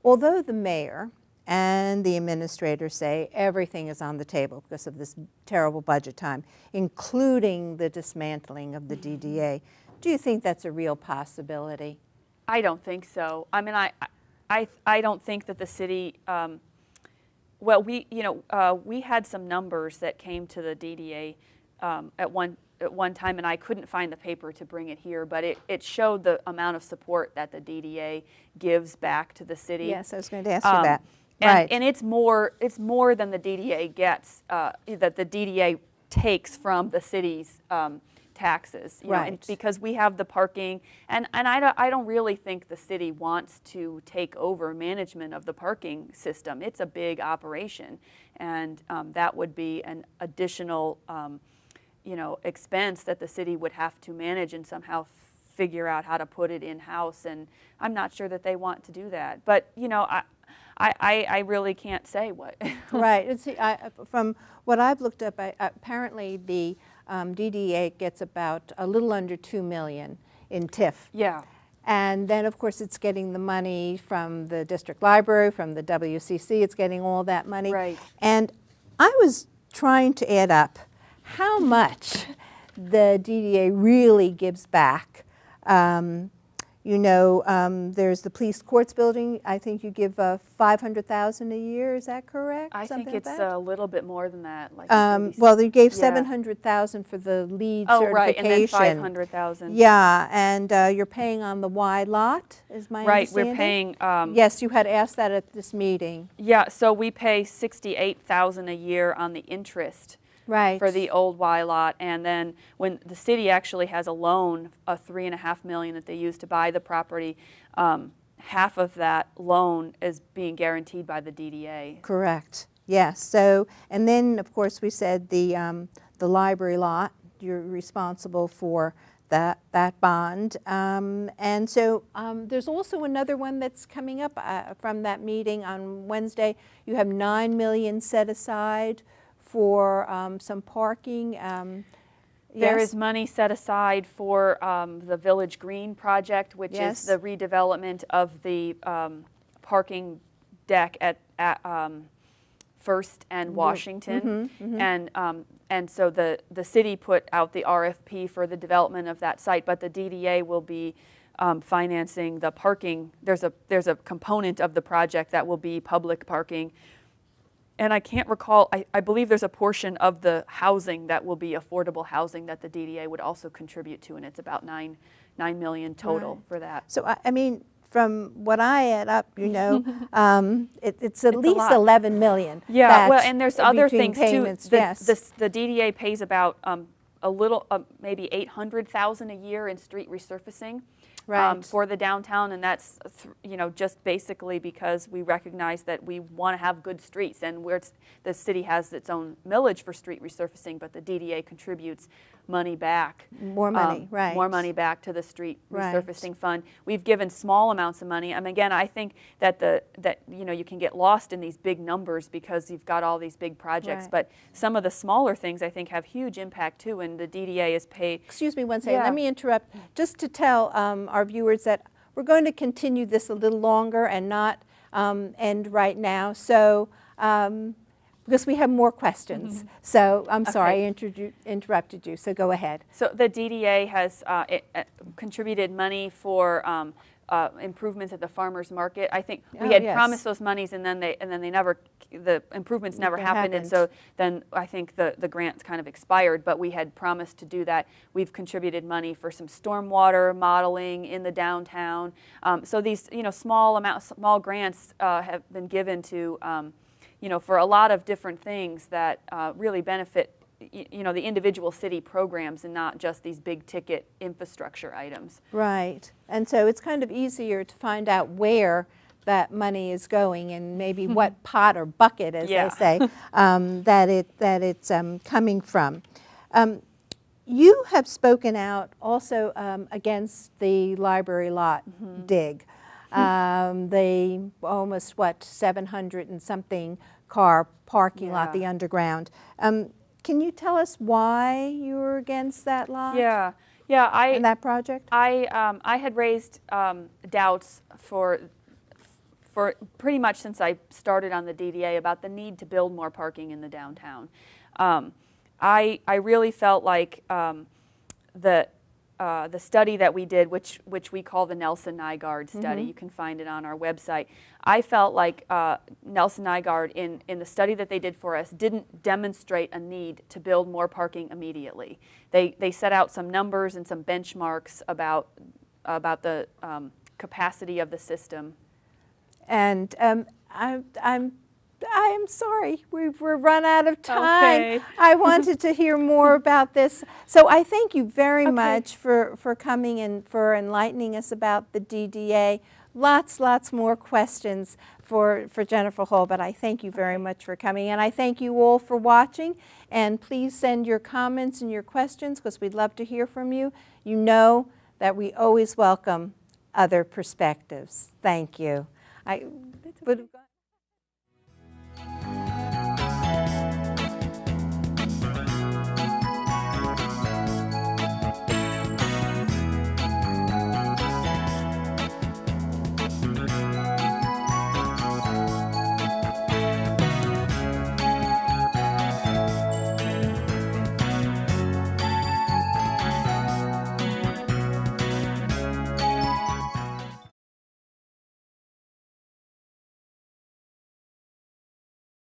although the mayor and the administrator say everything is on the table because of this terrible budget time, including the dismantling of the DDA, do you think that's a real possibility? I don't think so. I mean, I don't think that the city, well, we had some numbers that came to the DDA at one time, and I couldn't find the paper to bring it here, but it showed the amount of support that the DDA gives back to the city. Yes, I was going to ask you that. Right. And it's more than the DDA gets, that the DDA takes from the city's taxes, you know, and because we have the parking, and I don't really think the city wants to take over management of the parking system. It's a big operation, and that would be an additional, you know, expense that the city would have to manage and somehow figure out how to put it in-house, and I'm not sure that they want to do that. But, you know, I really can't say what. Right. And see, from what I've looked up, apparently the DDA gets about a little under $2 million in TIF. Yeah. And then, of course, it's getting the money from the district library, from the WCC. It's getting all that money. Right. And I was trying to add up how much the DDA really gives back. You know, there's the police courts building. I think you give $500,000 a year. Is that correct? I think it's a little bit more than that. Like well, they gave $700,000 for the lead certification. Oh, right, and then $500,000. Yeah, and you're paying on the Y lot, is my understanding? Right, we're paying. Yes, you had asked that at this meeting. Yeah, so we pay $68,000 a year on the interest. Right. For the old Y lot, and then when the city actually has a loan of $3.5 million that they use to buy the property, half of that loan is being guaranteed by the DDA. Correct. Yes. So, and then of course we said the library lot. You're responsible for that bond, and so there's also another one that's coming up from that meeting on Wednesday. You have $9 million set aside for some parking. There is money set aside for the Village Green project, which is the redevelopment of the parking deck at First and Washington, and so the city put out the RFP for the development of that site, but the DDA will be financing the parking. There's a component of the project that will be public parking. And I can't recall, I believe there's a portion of the housing that will be affordable housing that the DDA would also contribute to, and it's about $9 million total for that. So, I mean, from what I add up, you know, it's at least $11 million. Yeah, well, and there's other things payments, too. Yes. The DDA pays about a little, maybe $800,000 a year in street resurfacing. Right. For the downtown, and that's you know, just basically because we recognize that we want to have good streets, and the city has its own millage for street resurfacing, but the DDA contributes money back. More money, right. More money back to the street resurfacing fund. We've given small amounts of money. Again, I think that you know, you can get lost in these big numbers because you've got all these big projects, but some of the smaller things I think have huge impact too, and the DDA is paid. Excuse me one second, let me interrupt just to tell our viewers that we're going to continue this a little longer and not end right now. So because we have more questions. So I'm sorry I interrupted you, so go ahead. So the DDA has contributed money for improvements at the farmers market. I think we had promised those monies, and then they never, the improvements never happened, and so then I think the grants kind of expired. But we had promised to do that. We've contributed money for some stormwater modeling in the downtown. So these small grants have been given to for a lot of different things that really benefit the individual city programs and not just these big ticket infrastructure items. Right. And so it's kind of easier to find out where that money is going and maybe what pot or bucket, as they say, that it's coming from. You have spoken out also against the library lot dig. The almost 700 and something car parking lot, the underground. Can you tell us why you were against that lot? Yeah, and that project? I had raised doubts for for pretty much since I started on the DDA about the need to build more parking in the downtown. I really felt like the study that we did, which we call the Nelson-Nygaard study, you can find it on our website. I felt like Nelson-Nygaard in the study that they did for us didn't demonstrate a need to build more parking immediately. They set out some numbers and some benchmarks about the capacity of the system. And I am sorry, we're run out of time. Okay. I wanted to hear more about this. So I thank you very much for coming and for enlightening us about the DDA. Lots more questions for Jennifer Hull, but I thank you very much for coming. And I thank you all for watching. And please send your comments and your questions because we'd love to hear from you. You know that we always welcome other perspectives. Thank you.